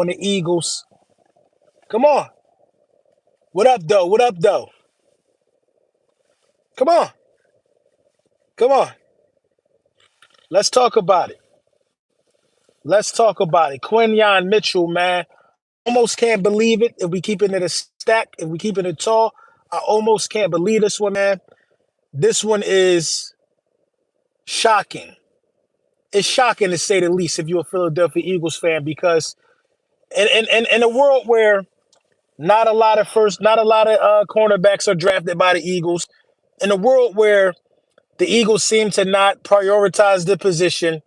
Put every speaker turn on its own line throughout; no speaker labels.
on the Eagles. Come on. What up, though? What up, though? Come on. Come on. Let's talk about it. Let's talk about it. Quinyon Mitchell, man. Almost can't believe it. If we keeping it a stack, if we keeping it tall, I almost can't believe this one, man. This one is shocking. It's shocking to say the least if you're a Philadelphia Eagles fan because in a world where not a lot of cornerbacks are drafted by the Eagles, in a world where the Eagles seem to not prioritize the position,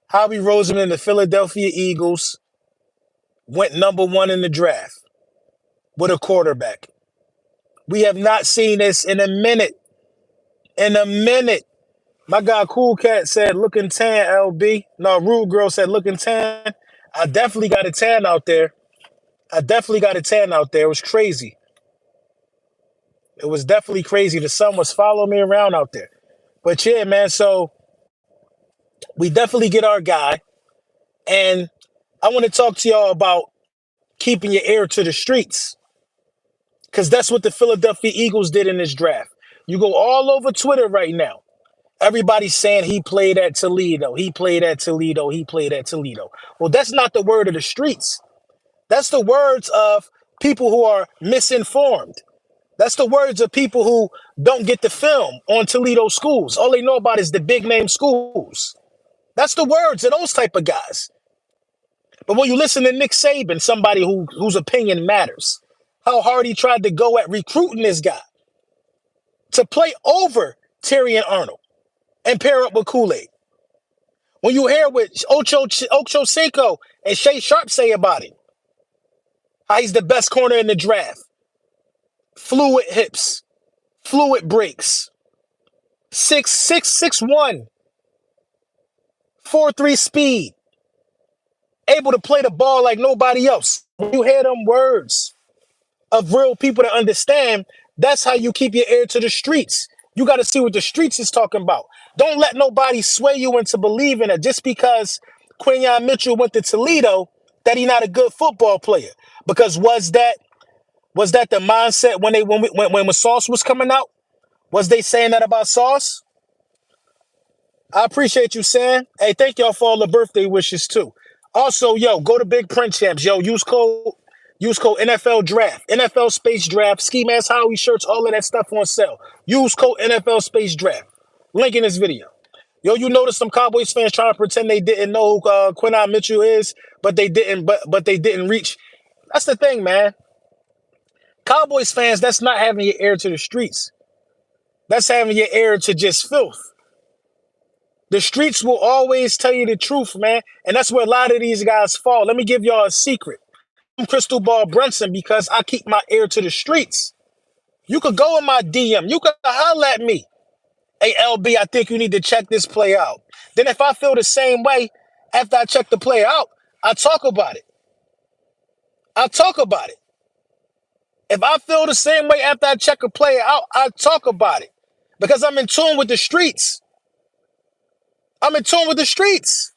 Howie Roseman and the Philadelphia Eagles went number one in the draft with a quarterback. We have not seen this in a minute. In a minute. My guy Cool Cat said looking tan, LB. No, Rude Girl said looking tan. I definitely got a tan out there. I definitely got a tan out there. It was crazy. It was definitely crazy. The sun was following me around out there. But yeah, man, so we definitely get our guy. And I want to talk to y'all about keeping your ear to the streets. Because that's what the Philadelphia Eagles did in this draft. You go all over Twitter right now. Everybody's saying he played at Toledo. He played at Toledo. He played at Toledo. Well, that's not the word of the streets. That's the words of people who are misinformed. That's the words of people who don't get the film on Toledo schools. All they know about is the big name schools. That's the words of those type of guys. But when you listen to Nick Saban, somebody whose opinion matters, how hard he tried to go at recruiting this guy to play over Terry and Arnold and pair up with Kool-Aid. When you hear what Ocho Cinco and Shay Sharp say about him, how he's the best corner in the draft. Fluid hips, fluid breaks, 6'1", 4.3 speed, able to play the ball like nobody else. When you hear them words of real people that understand, that's how you keep your ear to the streets. You got to see what the streets is talking about. Don't let nobody sway you into believing that just because Quinyon Mitchell went to Toledo, that he not a good football player. Because was that the mindset when Sauce was coming out? Was they saying that about Sauce? I appreciate you saying. Hey, thank y'all for all the birthday wishes too. Also, yo, go to Big Print Champs. Yo, use code NFL Draft, NFL Space Draft, Ski Mask Howie shirts, all of that stuff on sale. Use code NFL Space Draft. Link in this video. Yo, you notice some Cowboys fans trying to pretend they didn't know who Quinyon Mitchell is, but they didn't. But they didn't reach. That's the thing, man. Cowboys fans, that's not having your ear to the streets. That's having your ear to just filth. The streets will always tell you the truth, man. And that's where a lot of these guys fall. Let me give y'all a secret. I'm Crystal Ball Brunson because I keep my ear to the streets. You could go in my DM. You could holler at me. Hey, LB, I think you need to check this play out. Then if I feel the same way after I check the play out, I talk about it. I talk about it. If I feel the same way after I check a play out, I talk about it. Because I'm in tune with the streets. I'm in tune with the streets.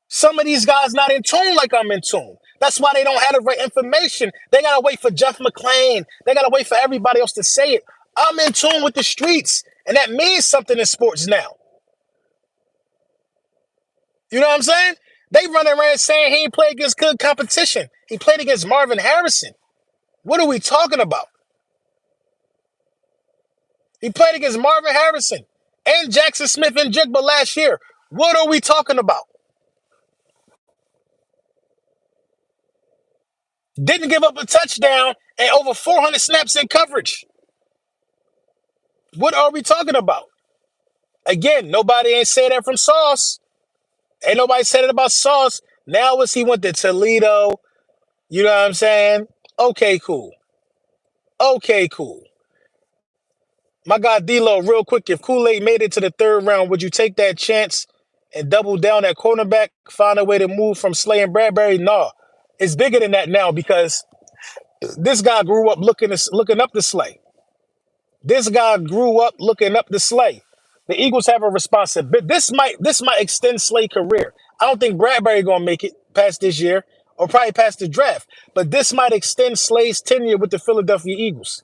Some of these guys not in tune like I'm in tune. That's why they don't have the right information. They got to wait for Jeff McClain. They got to wait for everybody else to say it. I'm in tune with the streets. And that means something in sports now. You know what I'm saying? They running around saying he ain't played against good competition. He played against Marvin Harrison. What are we talking about? He played against Marvin Harrison and Jackson Smith and Jigba last year. What are we talking about? Didn't give up a touchdown and over 400 snaps in coverage. What are we talking about? Again, nobody ain't say that from Sauce. Ain't nobody said it about Sauce. Now as he went to Toledo, you know what I'm saying? Okay, cool. Okay, cool. My guy D-Lo, real quick, if Kool-Aid made it to the third round, would you take that chance and double down at cornerback, find a way to move from Slay and Bradbury? No. It's bigger than that now because this guy grew up looking up the Slay. This guy grew up looking up the Slay. The Eagles have a responsibility. This might extend Slay's career. I don't think Bradbury gonna make it past this year or probably past the draft. But this might extend Slade's tenure with the Philadelphia Eagles.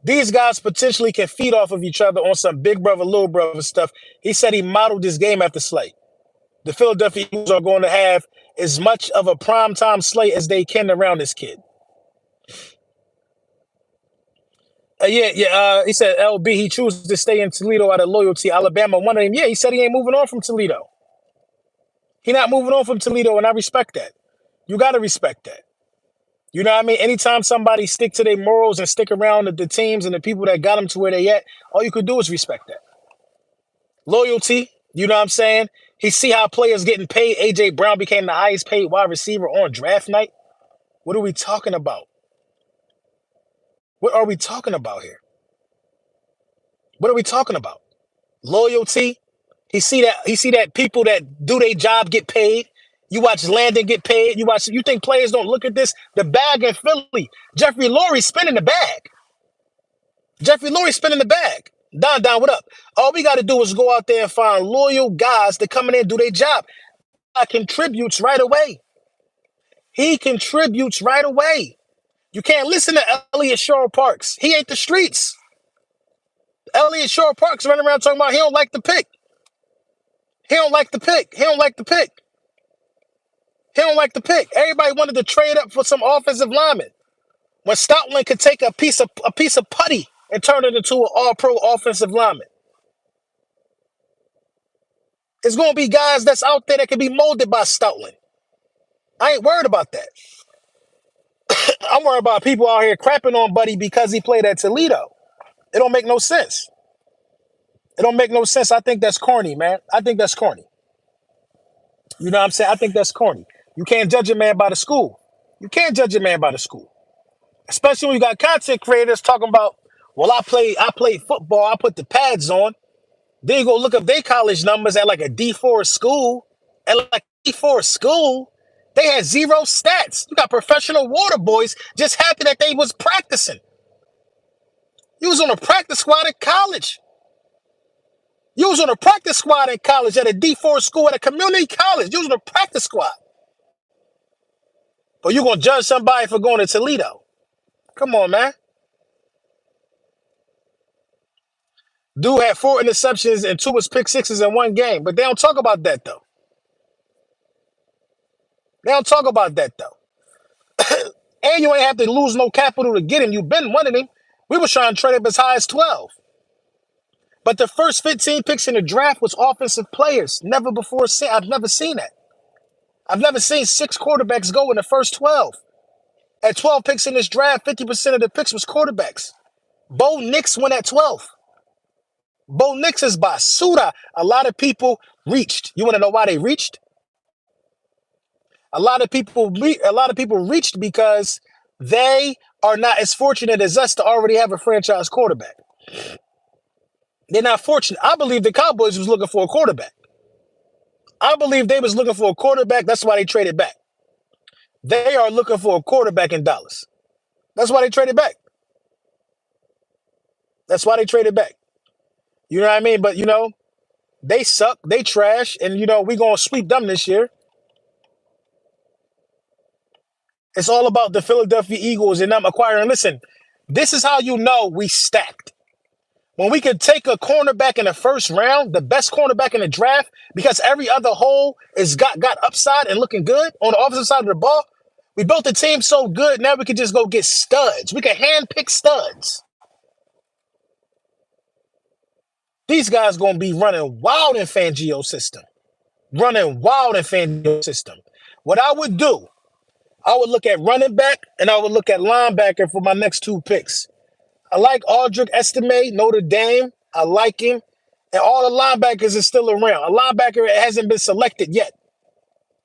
These guys potentially can feed off of each other on some big brother, little brother stuff. He said he modeled this game after Slade. The Philadelphia Eagles are going to have as much of a primetime slate as they can around this kid. He said LB, he chooses to stay in Toledo out of loyalty. Alabama wanted him. Yeah, he said he ain't moving on from Toledo. He not moving on from Toledo, and I respect that. You got to respect that. You know what I mean? Anytime somebody stick to their morals and stick around the teams and the people that got them to where they at, all you could do is respect that. Loyalty, you know what I'm saying? He see how players getting paid. A.J. Brown became the highest paid wide receiver on draft night. What are we talking about? What are we talking about here? What are we talking about? Loyalty. He see that people that do their job get paid. You watch Landon get paid. You think players don't look at this? The bag in Philly. Jeffrey Lurie spinning the bag. Don, what up? All we got to do is go out there and find loyal guys to come in and do their job. He contributes right away. You can't listen to Elliott Shore Parks. He ain't the streets. Elliott Shore Parks running around talking about he don't like the pick. Everybody wanted to trade up for some offensive lineman. When Stoutland could take a piece of putty and turn it into an all-pro offensive lineman. It's going to be guys that's out there that can be molded by Stoutland. I ain't worried about that. I'm worried about people out here crapping on Buddy because he played at Toledo. It don't make no sense. I think that's corny, man. You know what I'm saying? I think that's corny. You can't judge a man by the school. Especially when you got content creators talking about, well, I played football, I put the pads on. Then you go look up their college numbers at like a D4 school. They had zero stats. You got professional water boys just happy that they was practicing. You was on a practice squad in college. At a D4 school, at a community college. You was on a practice squad. But you going to judge somebody for going to Toledo. Come on, man. Dude had 4 interceptions and 2 was pick sixes in one game. But they don't talk about that, though. And you ain't have to lose no capital to get him. You've been winning him. We was trying to trade him as high as 12. But the first 15 picks in the draft was offensive players. Never before seen. I've never seen that. I've never seen 6 quarterbacks go in the first 12. At 12 picks in this draft, 50% of the picks was quarterbacks. Bo Nix went at 12. Bo Nix is basura. A lot of people reached. You want to know why they reached? A lot of people reached because they are not as fortunate as us to already have a franchise quarterback. They're not fortunate. I believe the Cowboys was looking for a quarterback. That's why they traded back. They are looking for a quarterback in Dallas. That's why they traded back. You know what I mean? But, they suck. They trash. And, we going to sweep them this year. It's all about the Philadelphia Eagles and them acquiring. Listen, this is how you know we stacked. When we could take a cornerback in the first round, the best cornerback in the draft, because every other hole is got upside and looking good on the offensive side of the ball. We built the team so good, now we could just go get studs. We can handpick studs. These guys going to be running wild in Fangio's system. What I would do, I would look at running back and I would look at linebacker for my next 2 picks. I like Audric Estime, Notre Dame. I like him. And all the linebackers are still around. A linebacker hasn't been selected yet.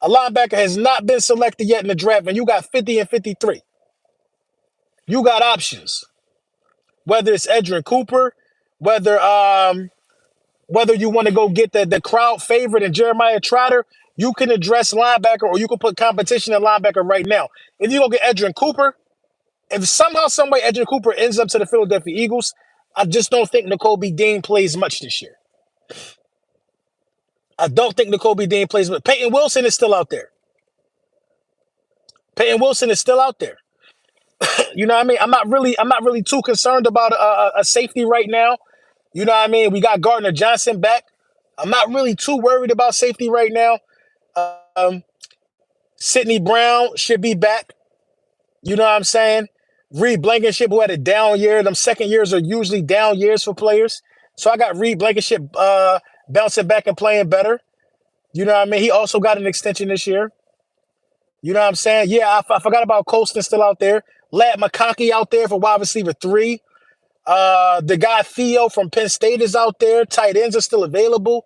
A linebacker has not been selected yet in the draft, and you got 50 and 53. You got options. Whether it's Edgerrin Cooper, whether you want to go get the crowd favorite and Jeremiah Trotter, you can address linebacker or you can put competition in linebacker right now. If you go get Edgerrin Cooper, if somehow, some way Edgerrin Cooper ends up to the Philadelphia Eagles, I just don't think Nakobe Dean plays much this year. I don't think N'Kobe Dean plays, but Peyton Wilson is still out there. Peyton Wilson is still out there. You know what I mean? I'm not really too concerned about a safety right now. You know what I mean? We got Gardner Johnson back. I'm not really too worried about safety right now. Um, Sidney Brown should be back. You know what I'm saying? Reed Blankenship, who had a down year. Them second years are usually down years for players. So I got Reed Blankenship bouncing back and playing better. You know what I mean? He also got an extension this year. You know what I'm saying? Yeah, I forgot about Colston still out there. Lad McConkey out there for wide receiver 3. The guy Theo from Penn State is out there. Tight ends are still available.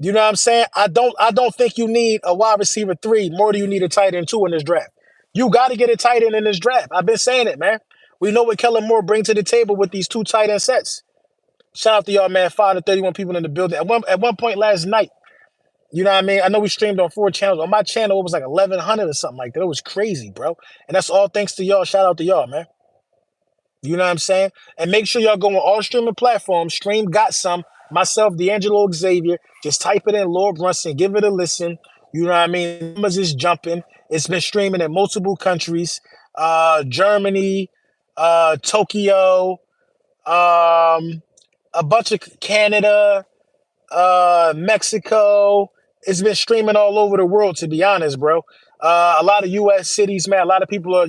You know what I'm saying? I don't think you need a wide receiver 3 more than you need a tight end 2 in this draft. You got to get a tight end in this draft. I've been saying it, man. We know what Kellen Moore brings to the table with these 2 tight end sets. Shout out to y'all, man. 531 people in the building. At one point last night, you know what I mean? I know we streamed on 4 channels. On my channel, it was like 1,100 or something like that. It was crazy, bro. And that's all thanks to y'all. Shout out to y'all, man. You know what I'm saying? And make sure y'all go on all streaming platforms. Stream Got Some. Myself, D'Angelo Xavier. Just type it in, Lord Brunson. Give it a listen. You know what I mean? Numbers is jumping. It's been streaming in multiple countries. Germany, Tokyo, a bunch of Canada, Mexico. It's been streaming all over the world, to be honest, bro. A lot of U.S. cities, man. A lot of people are,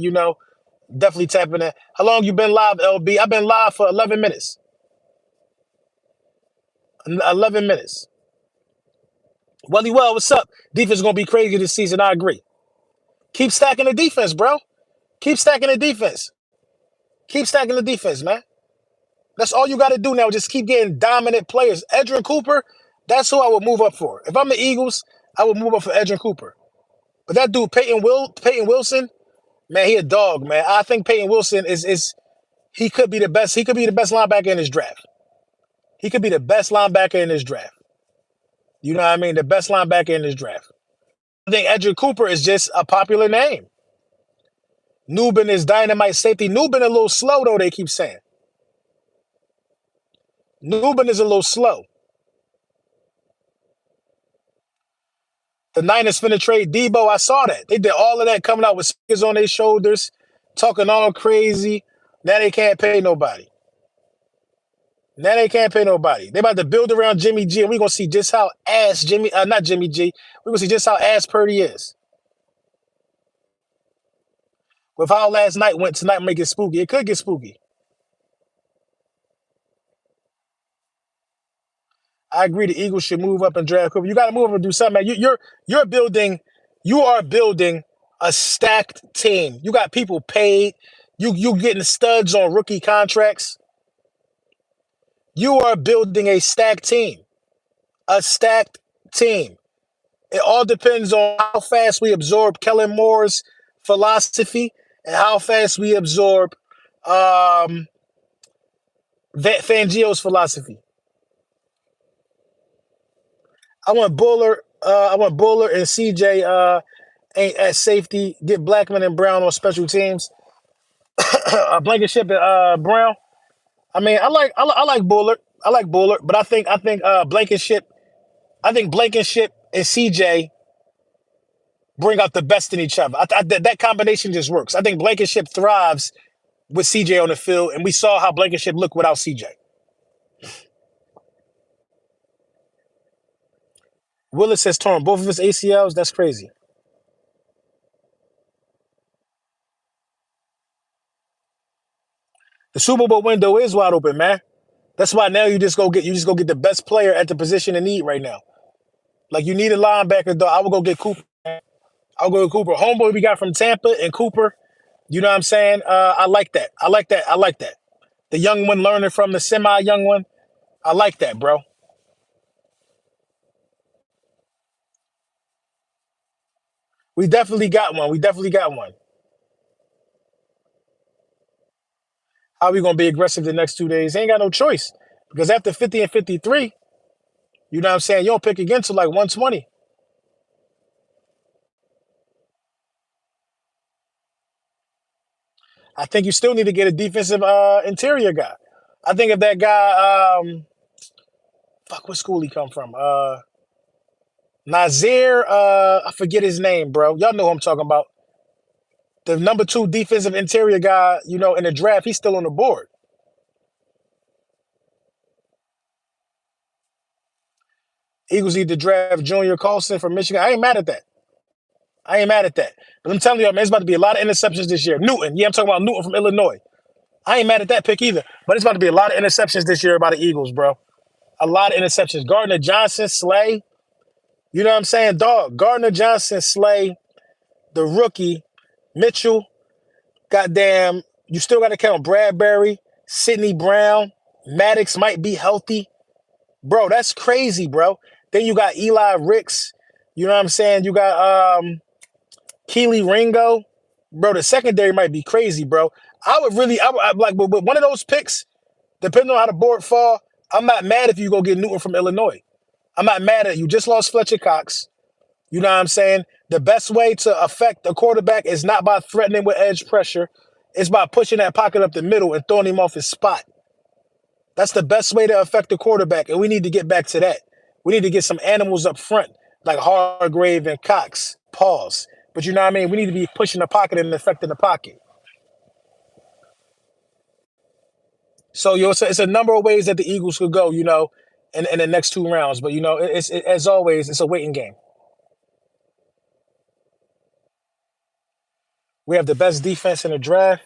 definitely tapping in. How long you been live, LB? I've been live for 11 minutes. 11 minutes. Well, what's up? Defense is going to be crazy this season. I agree. Keep stacking the defense, bro. Keep stacking the defense. Keep stacking the defense, man. That's all you got to do now. Just keep getting dominant players. Edgerrin Cooper, that's who I would move up for. If I'm the Eagles, I would move up for Edgerrin Cooper. But that dude, Peyton Wilson, man, he a dog, man. I think Peyton Wilson is he could be the best. He could be the best linebacker in this draft. He could be the best linebacker in this draft. You know what I mean? The best linebacker in this draft. I think Edgerrin Cooper is just a popular name. Nubin is dynamite safety. Nubin a little slow, though, they keep saying. Nubin is a little slow. The Niners finna trade Debo. I saw that. They did all of that coming out with speakers on their shoulders, talking all crazy. Now they can't pay nobody. They about to build around Jimmy G, and we're gonna see just how ass not Jimmy G. We're gonna see just how ass Purdy is. With how last night went, tonight make it spooky. It could get spooky. I agree. The Eagles should move up and draft Cooper. You got to move up and do something. Man. You are building a stacked team. You got people paid. You getting studs on rookie contracts. You are building a stacked team. A stacked team. It all depends on how fast we absorb Kellen Moore's philosophy and how fast we absorb Fangio's philosophy. I want Buller and CJ at safety. Get Blackman and Brown on special teams. Blankenship and Brown. I mean, I like Buller. I like Buller, but I think Blankenship. I think Blankenship and CJ bring out the best in each other. That combination just works. I think Blankenship thrives with CJ on the field, and we saw how Blankenship looked without CJ. Willis has torn both of his ACLs. That's crazy. The Super Bowl window is wide open, man. That's why now you just go get the best player at the position in need right now. Like you need a linebacker, though. I would go get Cooper. I'll go with Cooper. Homeboy we got from Tampa and Cooper. You know what I'm saying? I like that. I like that. I like that. The young one learning from the semi-young one. I like that, bro. We definitely got one. We definitely got one. How we gonna be aggressive the next 2 days? Ain't got no choice. Because after 50 and 53, you know what I'm saying? You don't pick again till like 120. I think you still need to get a defensive interior guy. I think if that guy, fuck, what school he come from? Nazir, I forget his name, bro. Y'all know who I'm talking about. The number 2 defensive interior guy, in the draft, he's still on the board. Eagles need to draft Junior Colson from Michigan. I ain't mad at that. I ain't mad at that. But I'm telling you, man, there's about to be a lot of interceptions this year. Newton, yeah, I'm talking about Newton from Illinois. I ain't mad at that pick either. But it's about to be a lot of interceptions this year by the Eagles, bro. A lot of interceptions. Gardner Johnson, Slay. You know what I'm saying? Dog. Gardner Johnson, Slay, the rookie, Mitchell. Goddamn, you still got to count Bradbury, Sidney Brown. Maddox might be healthy. Bro, that's crazy, bro. Then you got Eli Ricks. You know what I'm saying? You got Keely Ringo. Bro, the secondary might be crazy, bro. I would like, with one of those picks, depending on how the board fall, I'm not mad if you go get Newton from Illinois. I'm not mad at it. You just lost Fletcher Cox. You know what I'm saying? The best way to affect the quarterback is not by threatening with edge pressure. It's by pushing that pocket up the middle and throwing him off his spot. That's the best way to affect the quarterback, and we need to get back to that. We need to get some animals up front, like Hargrave and Cox. Pause. But you know what I mean? We need to be pushing the pocket and affecting the pocket. So, it's a number of ways that the Eagles could go, in the next 2 rounds. But, as always, it's a waiting game. We have the best defense in the draft.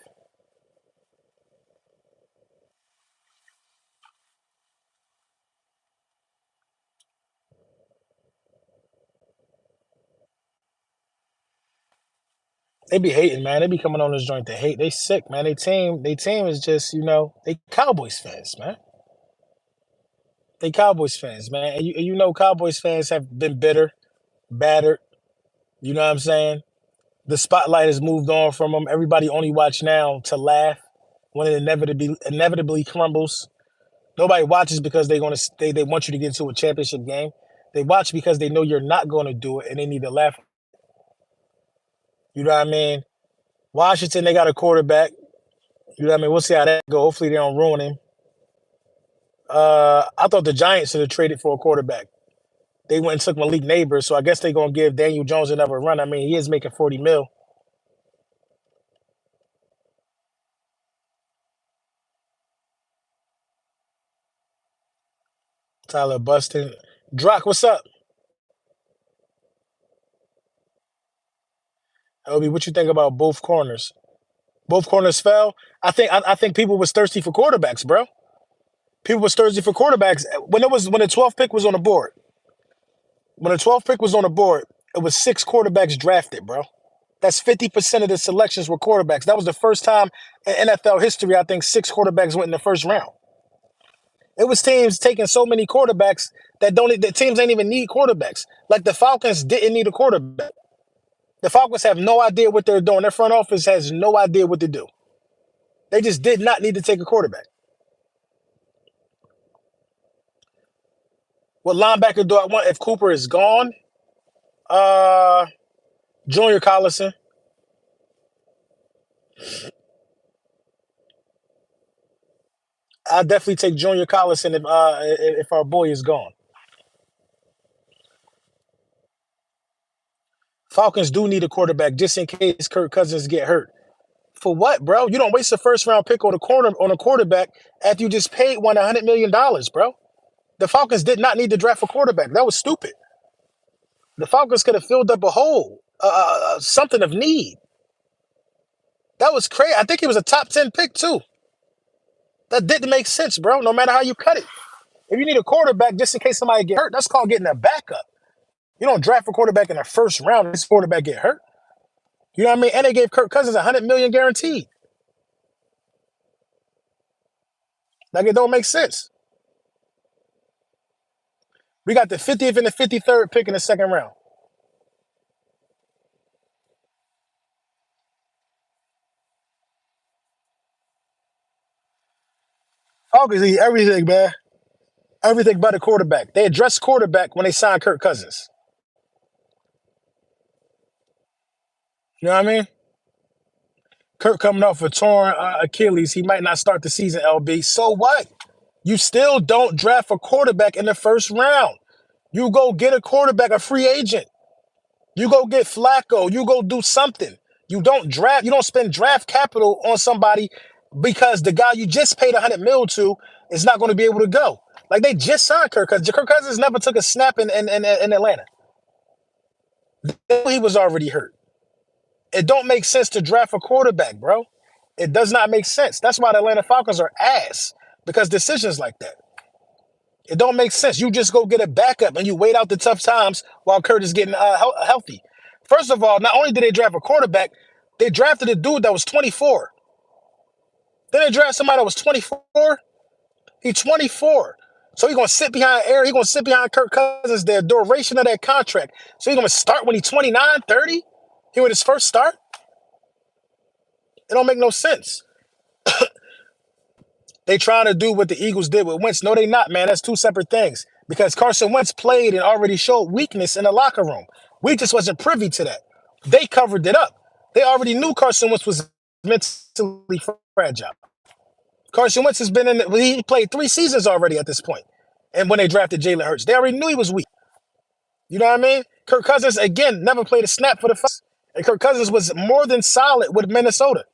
They be hating, man. They be coming on this joint to hate. They sick, man. They team is just, they Cowboys fans, man. They Cowboys fans, man. And Cowboys fans have been bitter, battered. You know what I'm saying? The spotlight has moved on from them. Everybody only watch now to laugh when it inevitably crumbles. Nobody watches because they want you to get into a championship game. They watch because they know you're not going to do it, and they need to laugh. You know what I mean? Washington, they got a quarterback. You know what I mean? We'll see how that go. Hopefully they don't ruin him. I thought the Giants should have traded for a quarterback. They went and took Malik Neighbors, so I guess they're gonna give Daniel Jones another run. I mean, he is making 40 mil. Tyler Buston. Drock, what's up? LB, what you think about both corners? Both corners fell. I think people was thirsty for quarterbacks, bro. People was thirsty for quarterbacks when the 12th pick was on the board. When the 12th pick was on the board, it was 6 quarterbacks drafted, bro. That's 50% of the selections were quarterbacks. That was the first time in NFL history, I think 6 quarterbacks went in the first round. It was teams taking so many quarterbacks that teams ain't even need quarterbacks. Like the Falcons didn't need a quarterback. The Falcons have no idea what they're doing. Their front office has no idea what to do. They just did not need to take a quarterback. What linebacker do I want if Cooper is gone? Uh, Junior Collison. I'll definitely take Junior Collison if our boy is gone. Falcons do need a quarterback just in case Kirk Cousins get hurt. For what, bro? You don't waste a first round pick on a quarterback after you just paid one $100 million, bro. The Falcons did not need to draft a quarterback. That was stupid. The Falcons could have filled up a hole, something of need. That was crazy. I think he was a top 10 pick too. That didn't make sense, bro. No matter how you cut it, if you need a quarterback just in case somebody get hurt, that's called getting a backup. You don't draft a quarterback in the first round. This quarterback get hurt. You know what I mean? And they gave Kirk Cousins $100 million guaranteed. Like it don't make sense. We got the 50th and the 53rd pick in the second round. Falcons need everything, man. Everything but a quarterback. They addressed quarterback when they signed Kirk Cousins. You know what I mean? Kirk coming off a torn Achilles. He might not start the season, LB. So what? You still don't draft a quarterback in the first round. You go get a quarterback, a free agent. You go get Flacco. You go do something. You don't draft. You don't spend draft capital on somebody because the guy you just paid 100 mil to is not going to be able to go. Like they just signed Kirk Cousins. Kirk Cousins never took a snap in Atlanta. He was already hurt. It don't make sense to draft a quarterback, bro. It does not make sense. That's why the Atlanta Falcons are ass because decisions like that. It don't make sense. You just go get a backup and you wait out the tough times while Kurt is getting healthy. First of all, not only did they draft a quarterback, they drafted a dude that was 24. Then they drafted somebody that was 24. He's 24. So he's going to sit behind He's going to sit behind Kirk Cousins the duration of that contract. So he's going to start when he's 29, 30? He with his first start? It don't make no sense. They trying to do what the Eagles did with Wentz. No, they not, man. That's two separate things. Because Carson Wentz played and already showed weakness in the locker room. We just wasn't privy to that. They covered it up. They already knew Carson Wentz was mentally fragile. Carson Wentz has been he played 3 seasons already at this point. And when they drafted Jalen Hurts, they already knew he was weak. You know what I mean? Kirk Cousins, again, never played a snap for the Falcons. And Kirk Cousins was more than solid with Minnesota.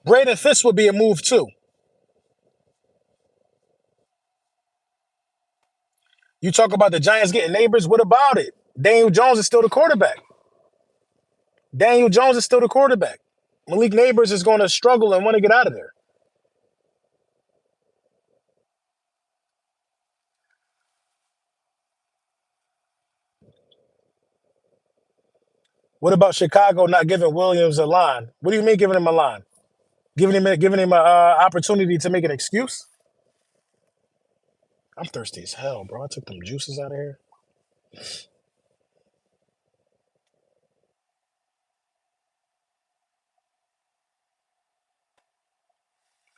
Braden Fitz would be a move too. You talk about the Giants getting neighbors. What about it? Daniel Jones is still the quarterback. Daniel Jones is still the quarterback. Malik Neighbors is going to struggle and want to get out of there. What about Chicago not giving Williams a line? What do you mean giving him a line? Giving him an opportunity to make an excuse? I'm thirsty as hell, bro. I took them juices out of here.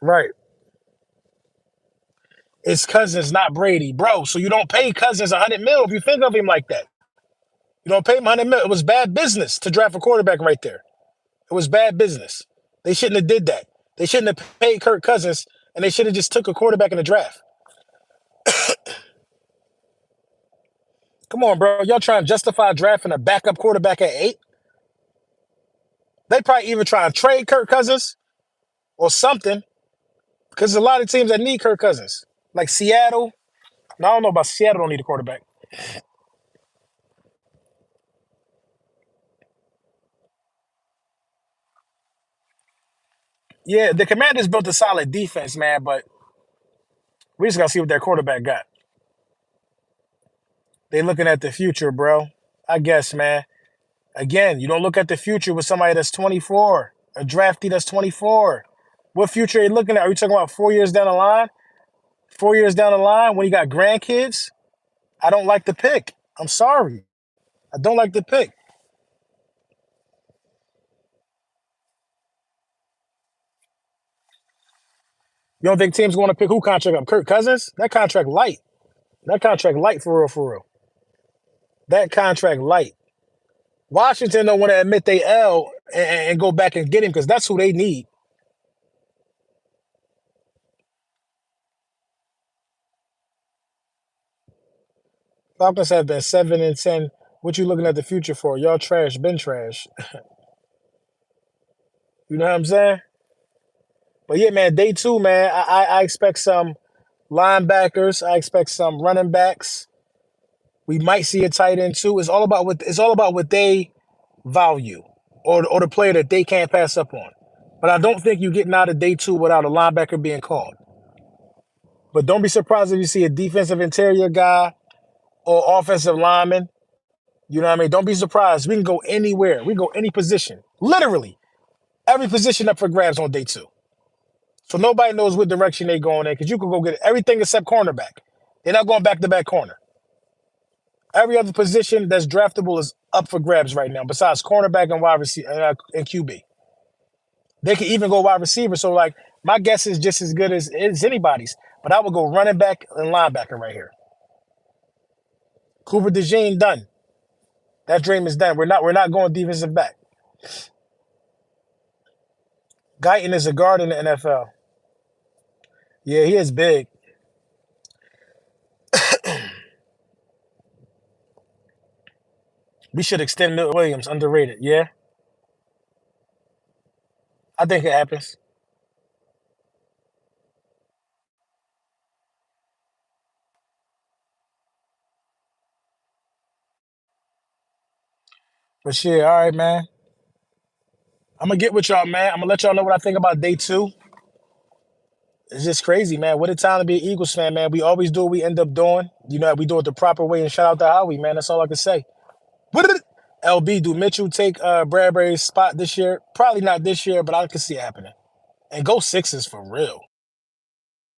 Right. It's Cousins, not Brady, bro. So you don't pay Cousins 100 mil if you think of him like that. You don't pay him 100 mil. It was bad business to draft a quarterback right there. It was bad business. They shouldn't have did that. They shouldn't have paid Kirk Cousins, and they should have just took a quarterback in the draft. Come on, bro. Y'all trying to justify drafting a backup quarterback at 8? They probably even try and trade Kirk Cousins or something because there's a lot of teams that need Kirk Cousins, like Seattle. Now, I don't know about Seattle. Don't need a quarterback. Yeah, the Commanders built a solid defense, man, but we just got to see what their quarterback got. They looking at the future, bro. I guess, man. Again, you don't look at the future with somebody that's 24, a draftee that's 24. What future are you looking at? Are you talking about 4 years down the line? 4 years down the line when you got grandkids? I don't like the pick. I'm sorry. I don't like the pick. You don't think teams going to pick who contract up? Kirk Cousins? That contract light. That contract light for real, for real. That contract light. Washington don't want to admit they L and go back and get him because that's who they need. Falcons have been 7-10. What you looking at the future for? Y'all trash, been trash. You know what I'm saying? But yeah, man, day 2, man. I expect some linebackers. I expect some running backs. We might see a tight end too. It's all about what they value or the player that they can't pass up on. But I don't think you're getting out of day 2 without a linebacker being called. But don't be surprised if you see a defensive interior guy or offensive lineman. You know what I mean? Don't be surprised. We can go anywhere. We can go any position. Literally, every position up for grabs on day 2. So nobody knows what direction they going in because you can go get everything except cornerback. They're not going back to back corner. Every other position that's draftable is up for grabs right now, besides cornerback and wide receiver and QB. They can even go wide receiver. So like my guess is just as good as anybody's. But I would go running back and linebacker right here. Cooper DeJean done. That dream is done. We're not going defensive back. Guyton is a guard in the NFL. Yeah, he is big. We should extend Milton Williams. Underrated. Yeah, I think it happens. But shit, all right, man. I'm gonna get with y'all, man. I'm gonna let y'all know what I think about day two. It's just crazy, man. What a time to be an Eagles fan, man. We always do what we end up doing. You know, we do it the proper way. And shout out to Howie, man. That's all I can say. What did LB do? Mitchell take Bradbury's spot this year? Probably not this year, but I can see it happening. And go Sixers for real.